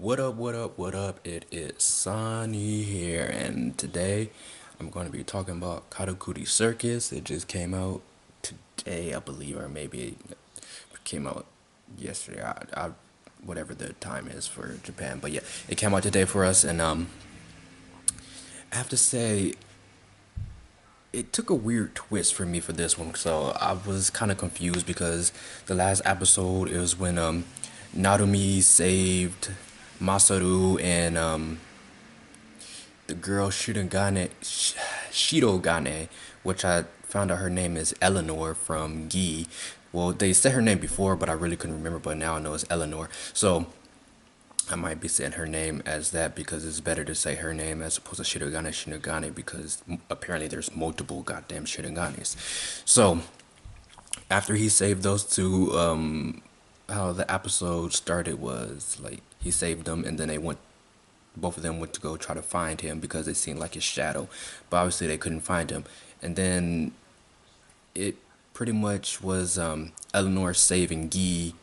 What up, what up, what up? It is Sanni here, and today I'm going to be talking about Karakuri Circus. It just came out today, I believe, or maybe it came out yesterday. Whatever the time is for Japan, but yeah, it came out today for us, and I have to say it took a weird twist for me for this one. So I was kind of confused because the last episode is when Narumi saved Masaru and the girl Shirogane, which I found out her name is Eleanor from Gi. Well, they said her name before, but I really couldn't remember. But now I know it's Eleanor. So I might be saying her name as that because it's better to say her name as opposed to Shirogane because apparently there's multiple goddamn Shiroganes. So after he saved those two, how the episode started was like he saved them and then both of them went to go try to find him because they seemed like his shadow, but obviously they couldn't find him. And then it pretty much was Eleanor saving Guy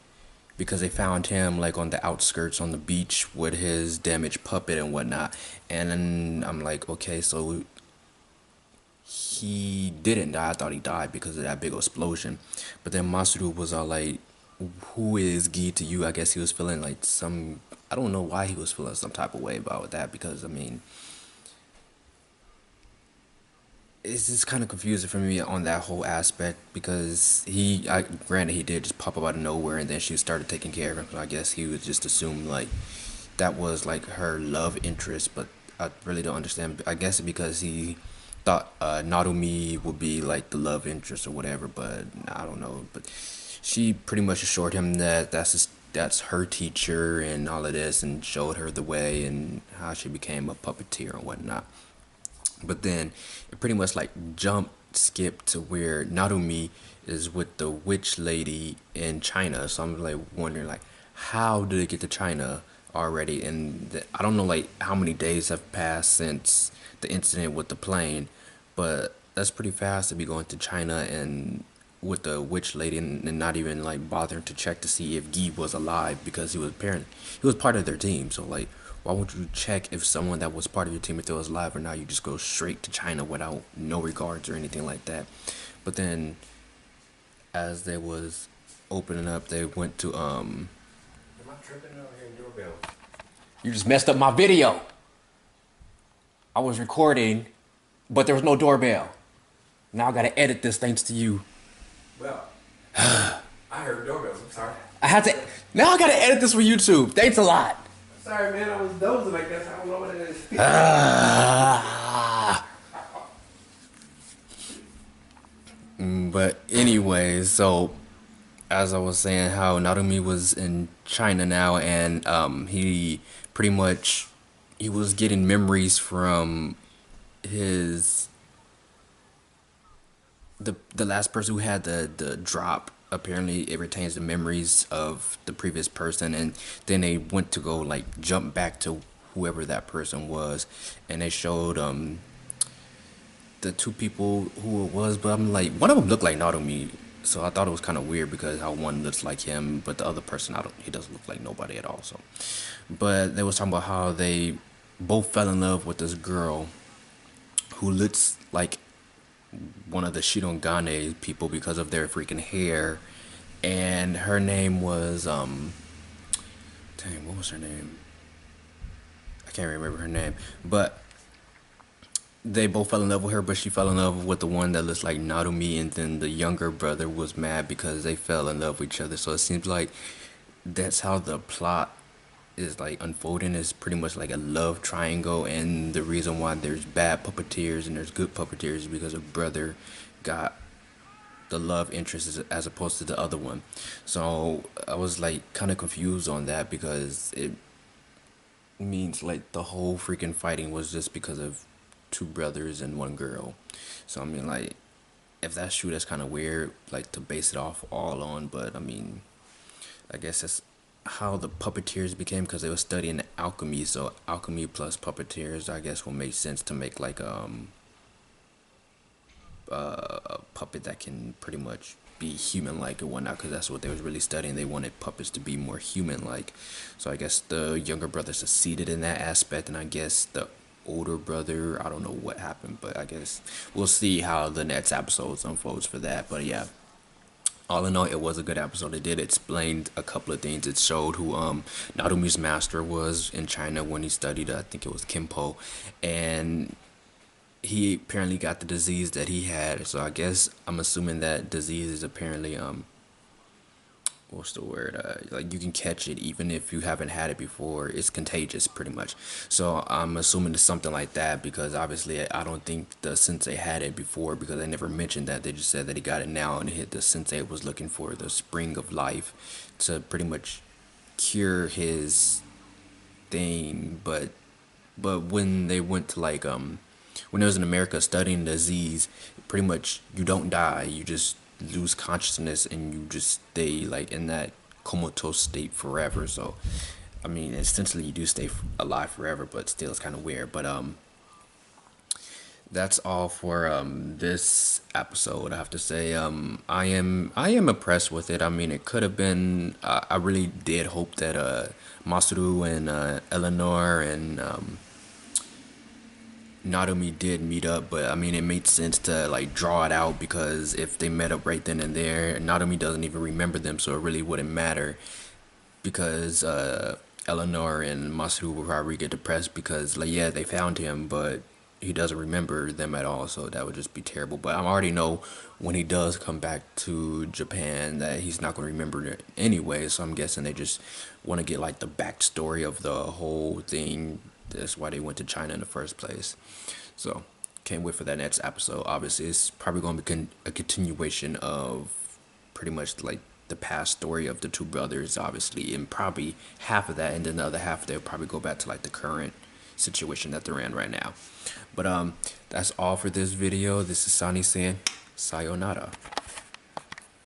because they found him like on the outskirts on the beach with his damaged puppet and whatnot. And then I'm like, okay, so he didn't die. I thought he died because of that big explosion. But then Masaru was all like, who is Guy to you? I guess he was feeling like some, I don't know why he was feeling some type of way about that because I mean it's just kind of confusing for me on that whole aspect because granted he did just pop up out of nowhere and then she started taking care of him. So I guess he was just assumed like that was like her love interest, but I really don't understand. I guess because he thought Narumi would be like the love interest or whatever, but I don't know. But she pretty much assured him that that's her teacher and all of this, and showed her the way and how she became a puppeteer and whatnot. But then it pretty much like skip to where Narumi is with the witch lady in China. So I'm like wondering like how did it get to China already? And I don't know like how many days have passed since the incident with the plane, but that's pretty fast to be going to China and with the witch lady and not even like bothering to check to see if Guy was alive because he was part of their team. So like why won't you check if someone that was part of your team if they was alive or not? You just go straight to China without no regards or anything like that. But then as they was opening up, they went to Am I tripping out here in doorbell? You just messed up my video. I was recording, but there was no doorbell. Now I gotta edit this thanks to you. Well, I heard doorbells. I'm sorry. Now I gotta edit this for YouTube. Thanks a lot. Sorry, man. I was dozing like that. So I don't know what it is. But anyways, so as I was saying, how Narumi was in China now, and he pretty much he was getting memories from his the last person who had the drop. Apparently it retains the memories of the previous person, and then they went to go like jump back to whoever that person was, and they showed the two people who it was, but I'm like one of them looked like Narumi, so I thought it was kind of weird because how one looks like him but the other person he doesn't look like nobody at all. So but they was talking about how they both fell in love with this girl who looks like one of the Shirogane people because of their freaking hair, and her name was dang, what was her name? I can't remember her name, but they both fell in love with her, but she fell in love with the one that looks like Narumi, and then the younger brother was mad because they fell in love with each other. So it seems like that's how the plot is like unfolding, is pretty much like a love triangle, and the reason why there's bad puppeteers and there's good puppeteers is because a brother got the love interest as opposed to the other one. So I was like kind of confused on that because it means like the whole freaking fighting was just because of two brothers and one girl. So I mean like if that's true, that's kind of weird like to base it off all on, but I mean I guess that's how the puppeteers became because they were studying alchemy. So alchemy plus puppeteers, I guess, will make sense to make like a puppet that can pretty much be human-like and whatnot, because that's what they was really studying. They wanted puppets to be more human-like. So I guess the younger brother succeeded in that aspect, and I guess the older brother, I don't know what happened, but I guess we'll see how the next episodes unfolds for that. But yeah, all in all, it was a good episode. It did explain a couple of things. It showed who Narumi's master was in China when he studied, I think it was Kimpo, and he apparently got the disease that he had. So I guess I'm assuming that disease is apparently what's the word? Like you can catch it even if you haven't had it before. It's contagious, pretty much. So I'm assuming it's something like that, because obviously I don't think the sensei had it before, because they never mentioned that. They just said that he got it now, and the sensei was looking for the spring of life to pretty much cure his thing. But when they went to like when I was in America studying the disease, pretty much you don't die. You just lose consciousness and you just stay like in that comatose state forever. So, I mean, essentially you do stay alive forever, but still it's kind of weird. But that's all for this episode. I have to say, I am impressed with it. I mean, it could have been. I really did hope that Masaru and Eleanor and Narumi did meet up, but I mean, it made sense to like draw it out, because if they met up right then and there, Narumi doesn't even remember them, so it really wouldn't matter, because Eleanor and Masaru will probably get depressed because, like, yeah, they found him, but he doesn't remember them at all, so that would just be terrible. But I already know when he does come back to Japan that he's not going to remember it anyway, so I'm guessing they just want to get like the backstory of the whole thing. That's why they went to China in the first place. So, can't wait for that next episode. Obviously, it's probably going to be a continuation of pretty much like the past story of the two brothers, obviously, and probably half of that, and then the other half they'll probably go back to like the current situation that they're in right now. But that's all for this video. This is Sanni saying sayonara.